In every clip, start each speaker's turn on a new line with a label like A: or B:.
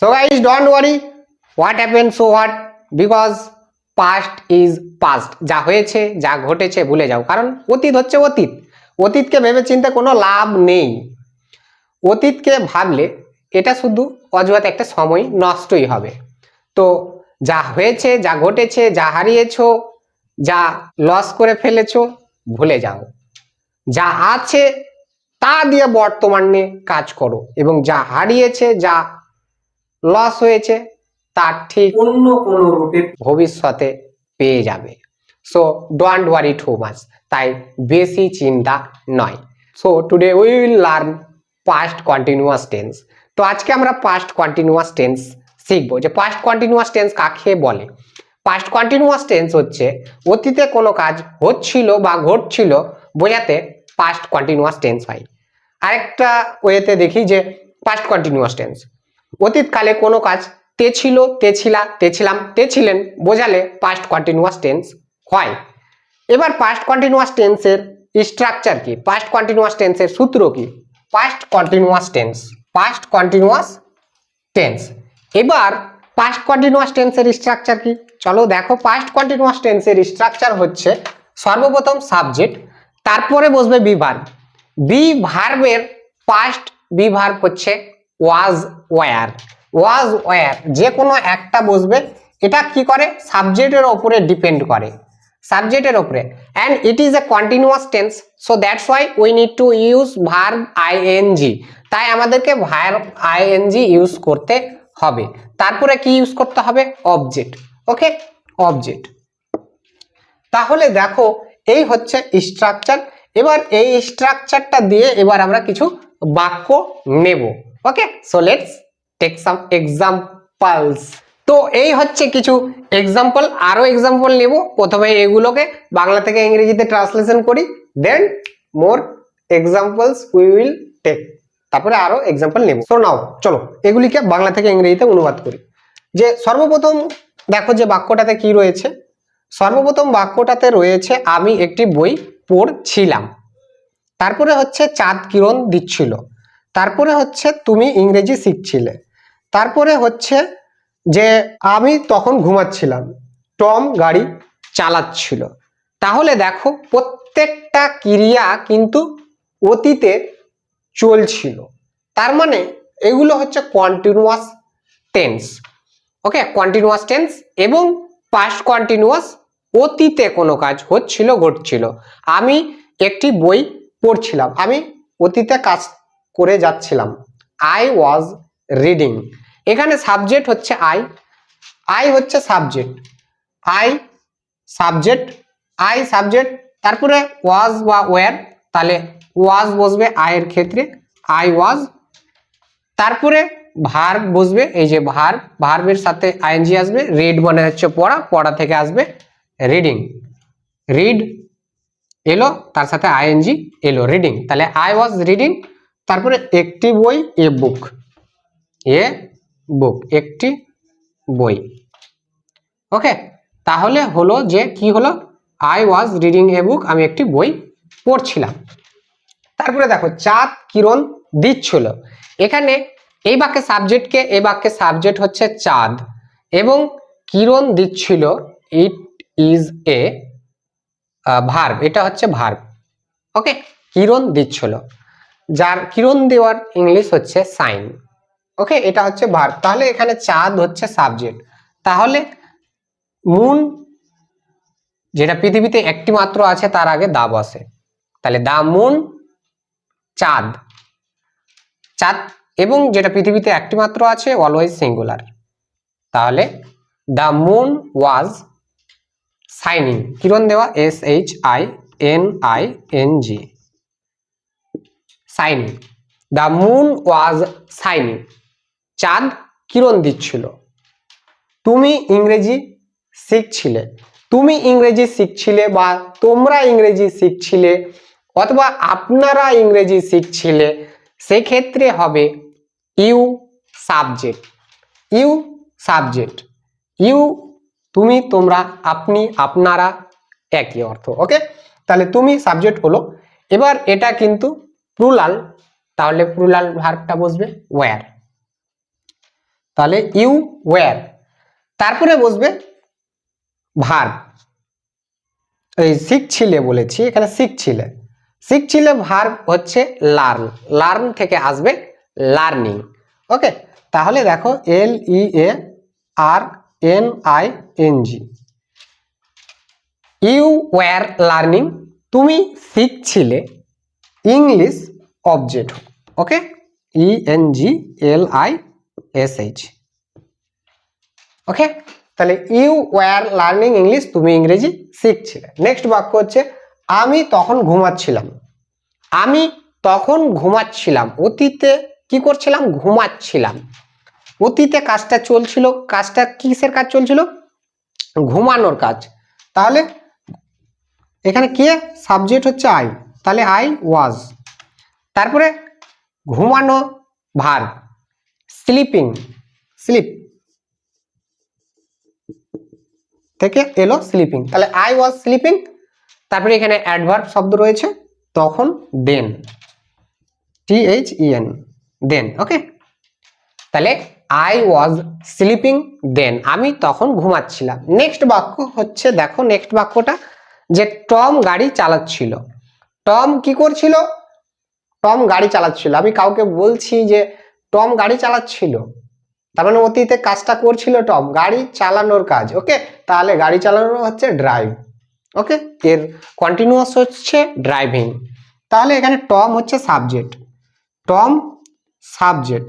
A: So guys, don't worry what happened, so what, because past is past. যা হয়েছে যা ঘটেছে ভুলে যাও, কারণ অতীত হচ্ছে অতীত। অতীতকে ভেবে চিন্তে কোনো লাভ নেই। অতীতকে ভাবলে এটা শুধু অযথা একটা সময় নষ্টই হবে। তো যা হয়েছে যা ঘটেছে যা হারিয়েছো যা লস করে ফেলেছো ভুলে যাও। যা আছে তা দিয়ে বর্তমানে কাজ করো, এবং যা হারিয়েছে যা লস হয়েছে তার ঠিক অন্য কোনো রূপে ভবিষ্যতে পেয়ে যাবে। So don't worry too much, তাই বেশি চিন্তা নয়। So today we will learn past continuous tense. তো আজকে আমরা পাস্ট কন্টিনিউয়াস টেন্স শিখবো যে পাস্ট কন্টিনিউয়াস টেন্স কাকে বলে। পাস্ট কন্টিনিউয়াস টেন্স হচ্ছে অতীতে কোনো কাজ হচ্ছিল বা ঘটছিল বোঝাতে পাস্ট কন্টিনিউয়াস টেন্স হয়। আরেকটা ওয়েতে দেখি যে পাস্ট কন্টিনিউয়াস টেন্স অতীতকালে কোনো কাজ তে ছিল, তে ছিলা, তে ছিলাম, তে ছিলেন বোঝালে পাস্ট কন্টিনিউয়াস টেন্স হয়। এবার পাস্ট কন্টিনিউয়াস টেন্সের স্ট্রাকচার কি, পাস্ট কন্টিনিউয়াস টেন্সের সূত্র কি? Past continuous tense, past continuous tense. এবার পাস্ট কন্টিনিউয়াস টেন্সের স্ট্রাকচার কি চলো দেখো। পাস্ট কন্টিনিউয়াস টেন্সের স্ট্রাকচার হচ্ছে সর্বপ্রথম সাবজেক্ট, তারপরে বসবে বি ভার্ব। বি ভার্বের পাস্ট বি ভার্ব হচ্ছে ওয়াজ, ওয়্যার। ওয়াজ, ওয়্যার যে কোনো একটা বসবে। এটা কি করে সাবজেক্টের উপরে ডিপেন্ড করে, সাবজেক্টের উপরে। And it is a continuous tense, so that's why we need to use verb I N G. তাই আমাদেরকে ভার্ব আইএনজি ইউজ করতে হবে। তারপরে কি ইউজ করতে হবে? অবজেক্ট। ওকে, অবজেক্ট। তাহলে দেখো এই হচ্ছে স্ট্রাকচার। এবার এই স্ট্রাকচারটা দিয়ে এবার আমরা কিছু বাক্য নেব। Okay, so let's take some examples. তো এই হচ্ছে কিছু এক্সাম্পল, আরো এক্সাম্পল নেব। প্রথমে এগুলোকে বাংলা থেকে ইংরেজিতে ট্রান্সলেশন করি, দেন মোর এক্সাম্পলস উই উইল টেক। তারপরে আরো এক্সাম্পল নেব। সো নাও চলো এগুলিকে বাংলা থেকে ইংরেজিতে অনুবাদ করি। যে সর্বপ্রথম দেখো যে বাক্যটাতে কি রয়েছে। সর্বপ্রথম বাক্যটাতে রয়েছে আমি একটি বই পড়ছিলাম। তারপরে হচ্ছে চাঁদ কিরণ দিচ্ছিল। তারপরে হচ্ছে তুমি ইংরেজি শিখছিলে। তারপরে হচ্ছে যে আমি তখন ঘুমাচ্ছিলাম, টম গাড়ি চালাচ্ছিল। তাহলে দেখো প্রত্যেকটা ক্রিয়া কিন্তু অতীতে চলছিল, তার মানে এগুলো হচ্ছে কন্টিনিউয়াস টেন্স। ওকে, কন্টিনিউয়াস টেন্স এবং পাস্ট কন্টিনিউয়াস, অতীতে কোনো কাজ হচ্ছিল ঘটছিল। আমি একটি বই পড়ছিলাম, আমি অতীতে কাজ করে যাচ্ছিলাম। I was reading. এখানে সাবজেক্ট হচ্ছে আই, আই হচ্ছে subject, I subject, I subject. তারপরে ওয়াজ বা ওয়্যার, তাহলে ওয়াজ বসবে আয়ের ক্ষেত্রে, আই ওয়াজ। তারপরে ভার্ব বসবে, এই যে ভার্ব, ভার্বের সাথে আইএনজি আসবে। রিড মানে হচ্ছে পড়া, পড়া থেকে আসবে রিডিং, রিড এলো, তার সাথে আইএনজি এলো, রিডিং। তাহলে আই ওয়াজ রিডিং। তারপরে একটি বই, এ বুক, এ বুক, একটি বই। ওকে, তাহলে হলো যে কি হলো, আই ওয়াজ রিডিং এ বুক, আমি একটি বই পড়ছিলাম। তারপরে দেখো চাঁদ কিরণ দিচ্ছিল। এখানে এই বাক্যে সাবজেক্টকে, এই বাক্যে সাবজেক্ট হচ্ছে চাঁদ এবং কিরণ দিচ্ছিল ইট ইজ এ ভার্ব, এটা হচ্ছে ভার্ব। ওকে, কিরণ দিচ্ছিল, যার কিরণ দেওয়ার ইংলিশ হচ্ছে সাইন। ওকে, এটা হচ্ছে ভার্ব। তাহলে এখানে চাঁদ হচ্ছে সাবজেক্ট। তাহলে মুন, যেটা পৃথিবীতে একটি মাত্র আছে, তার আগে দা বসে। তাহলে দা মুন, চাঁদ, চাঁদ, এবং যেটা পৃথিবীতে একটি মাত্র আছে অলওয়েজ সিঙ্গুলার। তাহলে দা মুন ওয়াজ সাইনিং, কিরণ দেওয়া SHINING, shining. The moon was shining, চাঁদ কিরণ দিচ্ছিল। তুমি ইংরেজি শিখছিলে, তুমি ইংরেজি শিখছিলে বা তোমরা ইংরেজি শিখছিলে অথবা আপনারা ইংরেজি শিখছিলে, সেক্ষেত্রে হবে you subject, you subject, you তুমি, তোমরা, আপনি, আপনারা একই অর্থ। ওকে, তাহলে তুমি সাবজেক্ট হলো। এবার এটা কিন্তু প্লুরাল, তাহলে প্লুরাল ভার্বটা বসবে ওয়্যার। তাহলে ইউ ওয়্যার, তারপরে বসবে ভার্ব। এই শিখছিলে বলেছি, এখানে শিখছিলে, শিখছিলে ভার্ব হচ্ছে লার্ন, লার্ন থেকে আসবে লার্নিং। ওকে, তাহলে দেখো LEARNING, ইউ ওয়্যার লার্নিং, তুমি শিখছিলে ইংলিশ অবজেক্ট। ওকে, ENGLISH। ওকে, তাহলে ইউ ওয়্যার লার্নিং ইংলিশ, তুমি ইংরেজি শিখছিলে। নেক্সট বাক্য হচ্ছে আমি তখন ঘুমাচ্ছিলাম। আমি তখন ঘুমাচ্ছিলাম, অতীতে কি করছিলাম? ঘুমাচ্ছিলাম। অতীতে কাজটা চলছিল, কাজটা কিসের কাজ চলছিল? ঘুমানোর কাজ। তাহলে এখানে কে? সাবজেক্ট হচ্ছে আই, তাহলে আই ওয়াজ। তারপরে ঘুমানো ভার্ব, স্লিপিং, স্লিপ থেকে এলো স্লিপিং, তাহলে আই ওয়াজ স্লিপিং। তারপরে এখানে অ্যাডভার্ব শব্দ রয়েছে, তখন দেন, THEN, দেন। ওকে, তাহলে আই ওয়াজ স্লিপিং দেন, আমি তখন ঘুমাচ্ছিলাম। নেক্সট বাক্য হচ্ছে, দেখো নেক্সট বাক্যটা, যে টম গাড়ি চালাচ্ছিল। টম কি করছিল? টম গাড়ি চালাচ্ছিল। আমি কাউকে বলছি যে টম গাড়ি চালাচ্ছিল, তার মানে অতীতে কাজটা করছিল টম, গাড়ি চালানোর কাজ। ওকে, তাহলে গাড়ি চালানো হচ্ছে ড্রাইভ। ওকে, এর কন্টিনিউয়াস হচ্ছে ড্রাইভিং। তাহলে এখানে টম হচ্ছে সাবজেক্ট, টম সাবজেক্ট,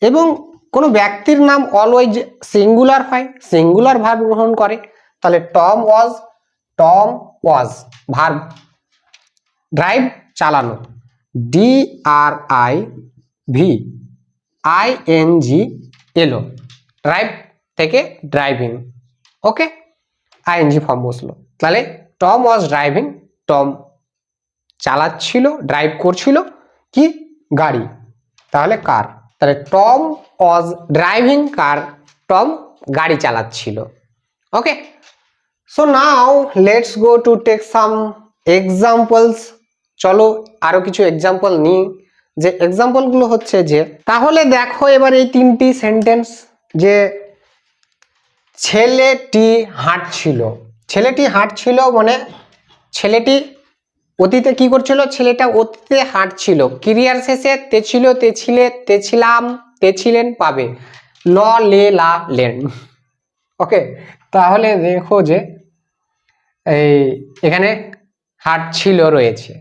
A: এবং কোনো ব্যক্তির নাম অলওয়েজ সিঙ্গুলার হয়, সিঙ্গুলার ভার্ব গ্রহণ করে। তাহলে Tom was, Tom was verb, drive চালানো, DRIVING ড্রাইভ থেকে ড্রাইভিং। ওকে, আইএনজি ফর্ম বসলো। তাহলে টম ওয়াজ ড্রাইভিং, টম চালাচ্ছিল, ড্রাইভ করছিল কি? গাড়ি, তাহলে কার। তাহলে Tom was driving car, Tom গাড়ি চালাচ্ছিল। Okay, so now let's go to take some examples. চলো আরো কিছু এক্সাম্পল নিই, যে এক্সাম্পল গুলো হচ্ছে যে, তাহলে দেখো এবার এই তিনটি সেন্টেন্স, যে ছেলেটি হাঁটছিল। ছেলেটি হাঁটছিল মানে ছেলেটি অতীতে কি করছিল? ছেলেটা অতীতে হাঁটছিল, ক্রিয়ার শেষে তে ছিল, তে ছিলে, তে ছিলাম, তে ছিলেন পাবে, ল লে লা লেন। ওকে, তাহলে দেখো যে এই এখানে হাঁটছিল রয়েছে,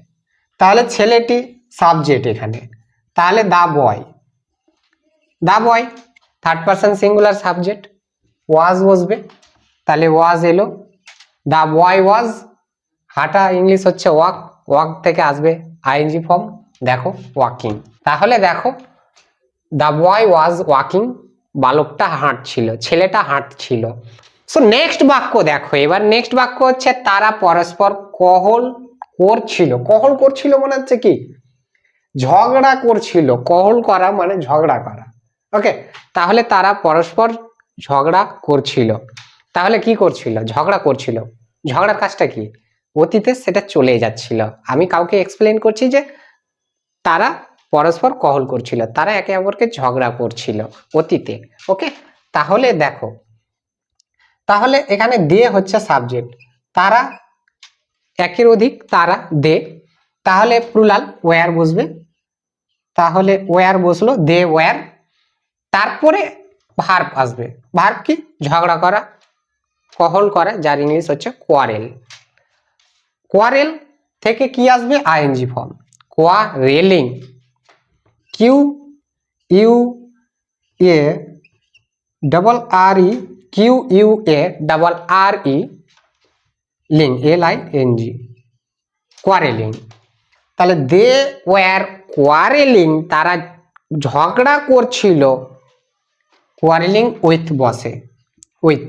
A: তাহলে ছেলেটি সাবজেক্ট এখানে, তাহলে the boy, the boy third person singular subject, was বসবে, তাহলে ওয়াজ এলো, দা বয় ওয়াজ, হাঁটা ইংলিশ হচ্ছে ওয়াক, ওয়াক থেকে আসবে আইএনজি ফর্ম, দেখো ওয়াকিং। তাহলে দেখো দা বয় ওয়াজ ওয়াকিং, বালকটা হাঁটছিল, ছেলেটা হাঁটছিল। সো নেক্সট বাক্য দেখো, এবার নেক্সট বাক্য হচ্ছে তারা পরস্পর কহল করছিল। কহল করছিল মানে হচ্ছে কি? ঝগড়া করছিল। কহল করা মানে ঝগড়া করা। ওকে, তাহলে তারা পরস্পর ঝগড়া করছিল, তাহলে কি করছিল? ঝগড়া করছিল। ঝগড়ার কাজটা কি? অতীতে সেটা চলে যাচ্ছিল। আমি কাউকে এক্সপ্লেন করছি যে তারা পরস্পর কহল করছিল, তারা একে অপরকে ঝগড়া করছিল অতীতে। ওকে, তাহলে দেখো, তাহলে এখানে দে হচ্ছে সাবজেক্ট, তারা একের অধিক, তারা দে, তাহলে প্লুরাল ওয়্যার বসবে, তাহলে ওয়্যার বসলো, দে ওয়্যার, তারপরে ভার্ব আসবে। ভার্ব কি? ঝগড়া করা, কহল করা, যার ইংলিশ হচ্ছে কোয়ারেল। কোয়ারেল থেকে কি আসবে? I N G form, quarrelling, Q U A double R E, Q U A double R E, ling, LING, quarrelling. তাহলে দে ওয়্যার কোয়ারেলিং, তারা ঝগড়া করছিল, কোয়ারেলিং উইথ বসে, উইথ,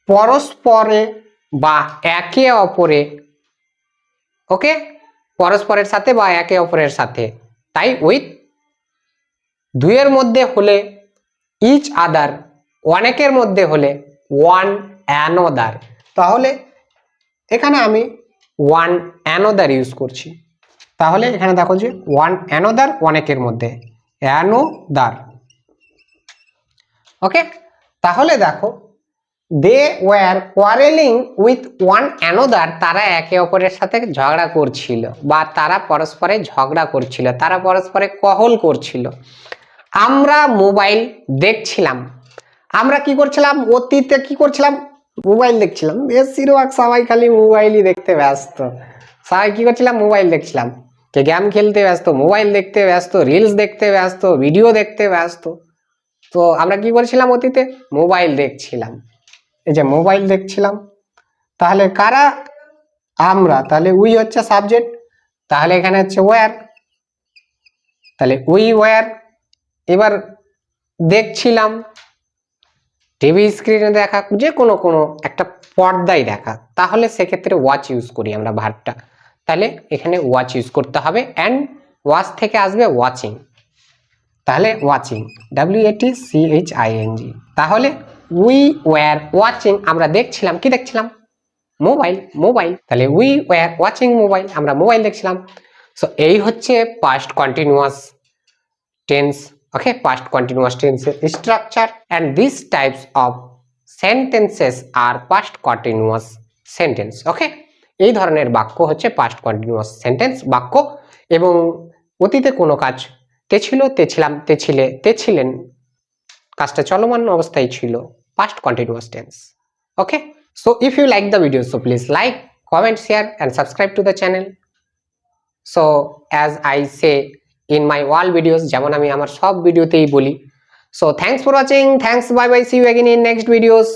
A: পরস্পরে বা একে অপরে। ওকে, পরস্পরের সাথে বা একে অপরের সাথে, তাই উইথ। দুইয়ের মধ্যে হলে ইচ আদার, অনেকের মধ্যে হলে ওয়ান অ্যানোদার। তাহলে এখানে আমি ওয়ান অ্যানোদার ইউজ করছি, তাহলে এখানে দেখো যে ওয়ান অ্যানোদার অনেকের মধ্যে, অ্যানোদার। ওকে, তাহলে দেখো they were quarrelling with one another, তারা একে অপরের সাথে ঝগড়া করছিল বা তারা পরস্পরে ঝগড়া করছিল, তারা পরস্পরে কহল করছিল। আমরা মোবাইল দেখছিলাম। আমরা কি করছিলাম, অতীতে কি করছিলাম, মোবাইল দেখছিলাম। বেশিরভাগ সবাই খালি মোবাইলই দেখতে ব্যস্ত। সবাই কি করছিলাম, মোবাইল দেখছিলাম। কে গেম খেলতে ব্যস্ত, মোবাইল দেখতে ব্যস্ত, রিলস দেখতে ব্যস্ত, ভিডিও দেখতে ব্যস্ত। তো আমরা কি করছিলাম, অতীতে মোবাইল দেখছিলাম। এই যে মোবাইল দেখছিলাম, তাহলে কারা, আমরা, তাহলে উই হচ্ছে সাবজেক্ট, তাহলে এখানে হচ্ছে ওয়্যার, তাহলে উই ওয়্যার। এবার দেখছিলাম, টিভি স্ক্রিনে দেখা, যে কোনো একটা পর্দায় দেখা, তাহলে সেক্ষেত্রে ওয়াচ ইউজ করি আমরা ভার্বটা। তাহলে এখানে ওয়াচ ইউজ করতে হবে, অ্যান্ড ওয়াচ থেকে আসবে ওয়াচিং, তাহলে ওয়াচিং, WATCHING। তাহলে উই ওয়্যার ওয়াচিং, আমরা দেখছিলাম, কি দেখছিলাম, মোবাইল। তাহলে উই ওয়্যার ওয়াচিং মোবাইল, আমরা মোবাইল দেখছিলাম। সো এই হচ্ছে past continuous tense. Okay, past continuous tense structure, and these types of sentences are past continuous sentence. Okay, এই ধরনের বাক্য হচ্ছে past continuous sentence বাক্য, এবং অতীতে কোনো কাজ তেছিল, তেছিলাম, তেছিলে, তেছিলেন, কাজটা চলমান অবস্থায় ছিল, past continuous tense. Okay, so if you like the video, so please like, comment, share and subscribe to the channel. So as I say in my all videos, যেমন আমি আমার সব ভিডিওতেই বলি, so thanks for watching, thanks, bye bye, see you again in next videos.